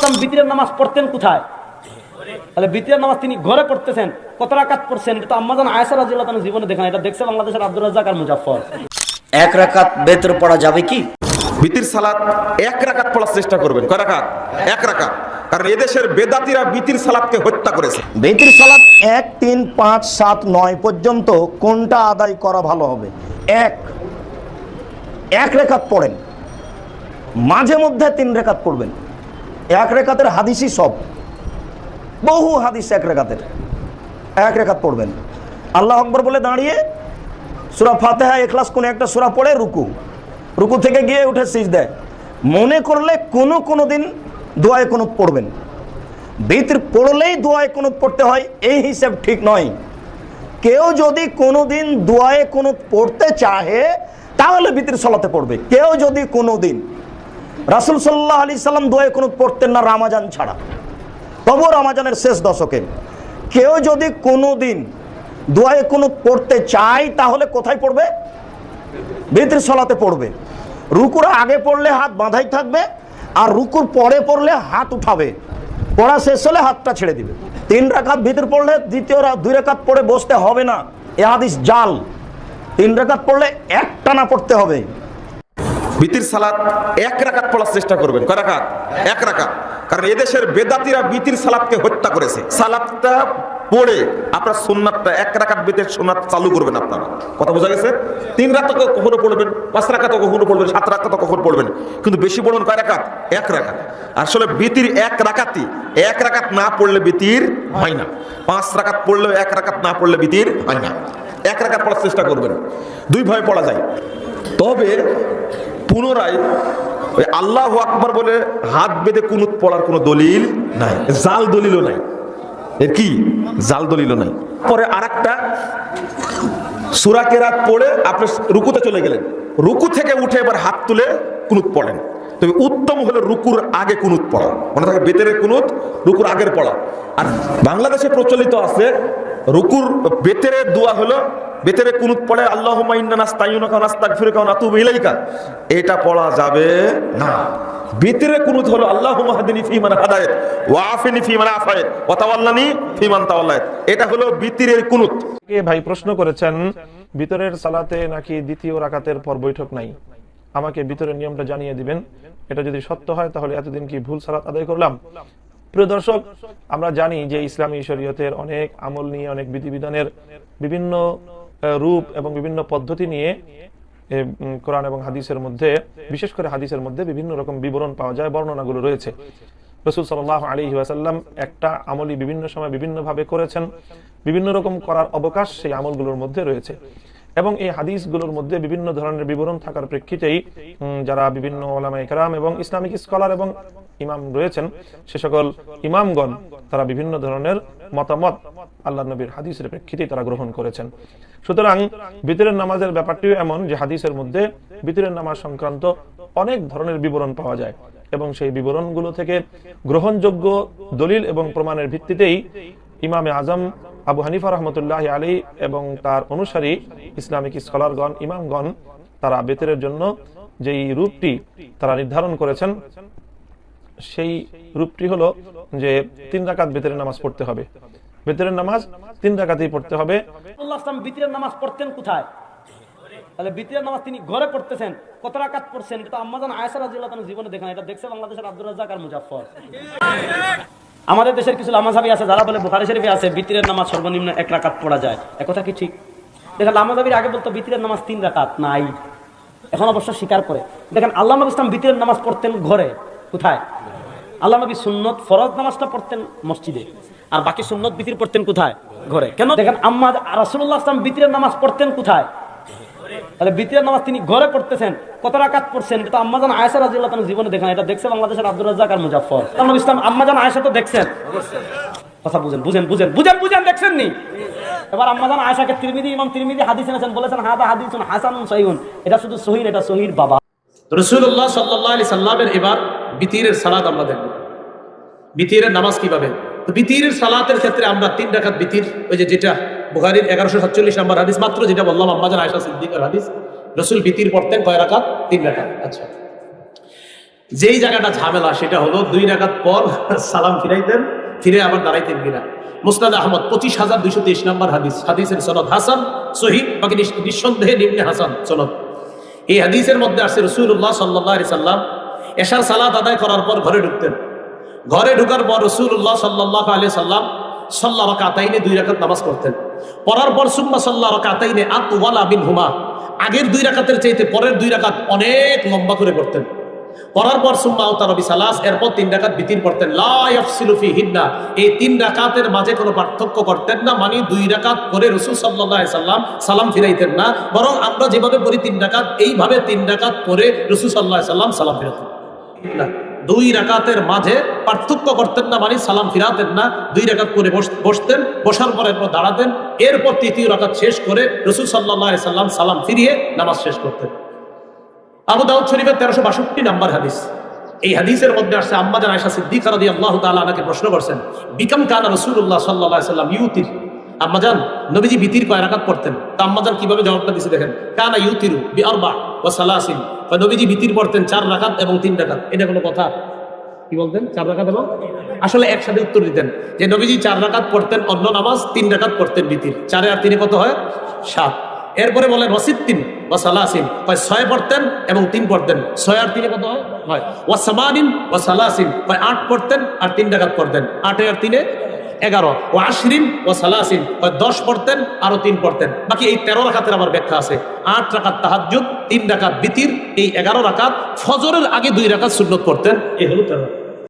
সাল্লাল্লাহু বিতিরের নামাজ পড়তেন কোথায়? তাহলে বিতিরের নামাজ তিনি ঘরে পড়তেছেন, কত রাকাত পড়ছেন? এটা তো আম্মাজান আয়েশা রাদিয়াল্লাহু তাআলা জীবনে দেখেন, এটা দেখছে বাংলাদেশের আব্দুর রাজ্জাক আর মুজাফফর। এক রাকাত বেতর পড়া যাবে কি? বিতির সালাত এক রাকাত পড়ার চেষ্টা করবেন। কয় রাকাত? এক রাকাত। কারণ এদেশের বেদাতীরা বিতির সালাতকে হত্যা করেছে। বেতির সালাত 1, 3, 5, 7, 9 পর্যন্ত কোনটা আদায় করা ভালো হবে? এক রেখাত পড়েন, মাঝে মধ্যে 3 রেখাত পড়বেন। এক রেখাতের হাদিসই সব, বহু হাদিস এক রেখাত পড়বেন। আল্লাহ আকবর বলে দাঁড়িয়ে সূরা ফাতিহা, ইখলাস কোন একটা সূরা পড়ে রুকু থেকে গিয়ে উঠে সিজদায়। মনে করলে কোনো দিন দোয়ায়ে কুনুত পড়বেন। বিতির পড়লেই দোয়ায়ে কুনুত পড়তে হয় এই হিসাব ঠিক নয়। কেউ যদি কোনোদিন দোয়ায়ে কুনুত পড়তে চাহে তাহলে বিতির সালাতে পড়বে। কেউ যদি কোনোদিন, রাসূল সাল্লাল্লাহু আলাইহি সাল্লাম দোয়ায়ে কুনুত পড়তেন না রমজান ছাড়া, তবু রমজানের শেষ দশকে। কেউ যদি কোনোদিন দোয়ায়ে কুনুত পড়তে চায় তাহলে কোথায় পড়বে? বিতির সালাতে পড়বে। রুকুর আগে পড়লে হাত বাঁধাই থাকবে, আর রুকুর পরে পড়লে হাত উঠাবে। পড়া শেষ হলে হাতটা ছেড়ে দিবে। 3 রাকাত ভিতর পড়লে দ্বিতীয় 2 রাকাত পড়ে বসতে হবে না, এ হাদিস জাল। 3 রাকাত পড়লে একটানা পড়তে হবে। বিতির সালাত এক রাকাত পড়ার চেষ্টা করবেন। কয় রাকাত? এক রাকাত। কারণ এদেশের বেদাতীরা বিতির সালাতকে হত্যা করেছে। সালাতটা পড়ে আপনার সুন্নাতটা 1 রাকাত বিতির সুন্নাত চালু করবেন আপনারা। কথা বোঝা গেছে? 3 রাকাত কখনো পড়বেন, 5 রাকাত কখনো পড়বেন, 7 রাকাত কখনো পড়বেন, কিন্তু বেশি পড়বেন কয় রাকাত? 1 রাকাত। আসলে বিতির 1 রাকাতই, 1 রাকাত না পড়লে বিতির হয় না। 5 রাকাত পড়লেও 1 রাকাত না পড়লে বিতির হয় না। 1 রাকাত পড়ার চেষ্টা করবেন। 2 ভাবে পড়া যায়। তবে পুনরায় ওই আল্লাহু আকবার বলে হাত বেঁধে কুনুত পড়ার কোনো দলিল নাই, জাল দলিলও নাই। এর কি? জাল দলিলও নাই। পরে আরেকটা সূরা কেরাত পড়ে আপনি রুকুতে চলে গেলেন, রুকু থেকে উঠে এবার হাত তুলে কুনুত পড়েন। তবে উত্তম হলো রুকুর আগে কুনুত পড়া, মনে থাকে বেতেরের কুনুত রুকুর আগের পড়া। আর বাংলাদেশে প্রচলিত আছে রুকুর বেতেরের দোয়া হলো বেতেরে কুনুত পড়ে আল্লাহুম্মা ইন্না নাস্তাইনুকা ওয়া নাস্তাগফিরুকা ওয়া নাতুবু ইলাইকা, এটা পড়া যাবে না। বেতেরে কুনুত হলো আল্লাহুম্মা হাদিনি ফিমান হাদায়াত ওয়া আফিনি ফিমান আফায়াত ওয়া তাওয়াল্লানি ফিমান তাওয়াল্লাত, এটা হলো বিতিরের কুনুত। কে ভাই প্রশ্ন করেছেন ভিতরের সালাতে নাকি দ্বিতীয় রাকাতের পর বৈঠক নাই, আমাকে ভিতরের নিয়মটা জানিয়ে দিবেন। এটা যদি সত্য হয় তাহলে এতদিন কি ভুল সালাত আদায় করলাম? প্রিয় দর্শক, আমরা জানি যে ইসলামী শরীয়তের অনেক আমল নিয়ে, অনেক বিধিবিধানের বিভিন্ন রূপ এবং বিভিন্ন পদ্ধতি নিয়ে কোরআন এবং হাদিসের মধ্যে, বিশেষ করে হাদিসের মধ্যে বিভিন্ন রকম বিবরণ পাওয়া যায়, বর্ণনাগুলো রয়েছে। রাসূল সাল্লাল্লাহু আলাইহি ওয়াসাল্লাম একটা আমলই বিভিন্ন সময় বিভিন্ন ভাবে করেছেন, বিভিন্ন রকম করার অবকাশ সেই আমলগুলোর মধ্যে রয়েছে। এবং এই হাদিসগুলোর মধ্যে বিভিন্ন ধরনের বিবরণ থাকার প্রেক্ষিতেই যারা বিভিন্ন উলামায়ে কেরাম এবং ইসলামিক স্কলার এবং ইমাম রয়েছেন, সে সকল ইমামগণ তারা বিভিন্ন ধরনের মতামত আল্লাহর নবীর হাদিসের প্রেক্ষিতেই তারা গ্রহণ করেছেন। সুতরাং ভিতরের নামাজের ব্যাপারটিও এমন যে হাদিসের মধ্যে ভিতরের নামাজ সংক্রান্ত অনেক ধরনের বিবরণ পাওয়া যায়, এবং সেই বিবরণগুলো থেকে গ্রহণযোগ্য দলিল এবং প্রমাণের ভিত্তিতেই ইমামে আজম আবু হানিফা রহমতুল্লাহি আলাইহি এবং তার অনুসারী ইসলামিক স্কলারগণ, ইমামগণ তারা বেতেরের জন্য যেই রূপটি তারা নির্ধারণ করেছেন, সেই রূপটি হলো যে 3 রাকাত বেতেরের নামাজ পড়তে হবে। বেতেরের নামাজ 3 রাকাতই পড়তে হবে। রাসূলুল্লাহ সাল্লাল্লাহু বিতিরের নামাজ পড়তেন কোথায়? তাহলে বিতিরের নামাজ তিনি ঘরে পড়তেছেন, কত রাকাত পড়ছেন? এটা তো আম্মাজান আয়েশা রাদিয়াল্লাহু তাআলা জীবনে দেখেন, এটা দেখছে বাংলাদেশের আব্দুর রাজ্জাক আর মুজাফফর। আমাদের দেশের কিছু লামাযাবি আছে যারা বলে বুখারী শরীফে আছে বিতিরের নামাজ সর্বনিম্ন 1 রাকাত পড়া যায়। একথা কি ঠিক? দেখেন লামাযাবির আগে বলতো বিতিরের নামাজ 3 রাকাত নাই, এখন অবশ্য স্বীকার করে। দেখেন আল্লাহ নবী ইসলাম বিতিরের নামাজ পড়তেন ঘরে। কোথায়? আল্লাহ নবী সুন্নত ফরজ নামাজটা পড়তেন মসজিদে, আর বাকি সুন্নত বিতির পড়তেন কোথায়? ঘরে। কেন? দেখেন রাসূলুল্লাহ সাল্লাল্লাহু বিতিরের নামাজ পড়তেন কোথায়? তাহলে বিতিরের নামাজ তিনি ঘরে পড়তেছেন, কত রাকাত পড়ছেন? এটা তো আম্মাজান আয়েশা রাদিয়াল্লাহু তাআলা জীবনে দেখেন, এটা দেখছে বাংলাদেশের আব্দুর রাজ্জাক আর মুজাফফর। আল্লাহ নবী ইসলাম আম্মাজান আয়েশা তো দেখছেন, কথা বুঝেন দেখছেন নি? এবার আম্মাজান আয়েশাকে ইমাম তিরমিজি হাদিস এনেছেন, বলেছেন হাদা হাদিসুন হাসানুন সহিহুন, এটা শুধু সহিহ, এটা সহিহর বাবা। রাসূলুল্লাহ সাল্লাল্লাহু আলাইহি সাল্লামের এবার বিতিরের সালাত আমরা দেখব, বিতিরের নামাজ কিভাবে। তো বিতিরের সালাতের ক্ষেত্রে আমরা 3 রাকাত বিতির, ওই যেটা বুখারীর 1147 নম্বর হাদিস, মাত্র যেটা বললাম আম্মাজান আয়েশা সিদ্দিকার হাদিস, রাসূল বিতির পড়তেন কয় রাকাত? 3 রাকাত। আচ্ছা, যেই জায়গাটা ঝামেলা সেটা হলো 2 রাকাত পর সালাম ফিরাইতেন, ফিরে আবার দাঁড়াইতেন কিনা। মুসনাদ আহমদ 25,223 নম্বর হাদিস, হাদিসের সনদ হাসান সহিহ, বাকি নিঃসন্দেহে নিম্নে হাসান সনদ। এই হাদিসের মধ্যে আসছে রাসূলুল্লাহ সাল্লাল্লাহু আলাইহি সাল্লাম এশার সালাত আদায় করার পর ঘরে ঢুকতেন। ঘরে ঢোকার পর রাসূলুল্লাহ সাল্লাল্লাহু আলাইহি সাল্লাম সাল্লা রাকাতাইনে 2 রাকাত নামাজ পড়তেন। পড়ার পর সুম্মা সাল্লা রাকাতাইনে আতওয়ালা মিনহুমা, আগের 2 রাকাতের চাইতে পরের 2 রাকাত অনেক লম্বা করে পড়তেন। পড়ার পর সুম্মা আওতারা বিসালাস, এরপর 3 রাকাত বিতির পড়তেন। লা ইয়াফসিলু ফিহিন্না, এই 3 রাকাতের মাঝে কোনো পার্থক্য করতেন না, মানে 2 রাকাত করে রাসূল সাল্লাল্লাহু আলাইহি সাল্লাম সালাম ফিরাইতেন না, বরং আমরা যেভাবে পড়ি 3 রাকাত, এইভাবে 3 রাকাত করে রাসূল সাল্লাল্লাহু আলাইহি সাল্লাম সালাম ফিরাতেন না। 2 রাকাতের মাঝে পার্থক্য করতেন না, মানে সালাম ফিরাতেন না। 2 রাকাত করে বসতেন, বসার পর এরপর দাঁড়াতেন, এরপর 3য় রাকাত শেষ করে রাসূল সাল্লাল্লাহু আলাইহি সাল্লাম সালাম ফিরিয়ে নামাজ শেষ করতেন। আবু দাউদ শরীফের 1362 নম্বর হাদিস। এই হাদিসের মধ্যে আসছে আম্মা জান আয়েশা সিদ্দিকা রাদিয়াল্লাহু তাআলা আনহাকে প্রশ্ন করছেন, বিকাম কানা রাসূলুল্লাহ সাল্লাল্লাহু আলাইহি সাল্লাম ইউতির, আম্মা জান নবীজি বিতির কয় রাকাত পড়তেন? তা আম্মা জান কিভাবে জবাবটা দিয়েছে দেখেন, কানা ইউতিরু বিআরবা ওয়া সালাসিন, নবীজি বিতির পড়তেন 4 রাকাত এবং 3 রাকাত। এটা কোনো কথা? কি বলতেন? 4 রাকাত এবং, আসলে একসাথে উত্তর দিতেন যে নবীজি 4 রাকাত পড়তেন অন্য নামাজ, 3 রাকাত পড়তেন বিতির। 4 আর 3 কত হয়? 7। এরপরে বলেন ওয়াসিত্তিন ওয়া সালাসিন, 6 পড়তেন এবং 3 পড়তেন। 6 আর 3 কত হয়? ওয়াসামানিন ওয়া সালাসিন, 8 পড়তেন আর 3 রাকাত পড়তেন। 8 আর 3 11। ও আশরিন ও সালাসিন, 10 পড়তেন আরো 3 পড়তেন। বাকি এই 13 রাকাতের আবার ব্যাখ্যা আছে। 8 রাকাত তাহাজ্জুদ, 3 রাকাত বিতির, এই 11 রাকাত। ফজরের আগে 2 রাকাত সুন্নত পড়তেন। এই হলো 13।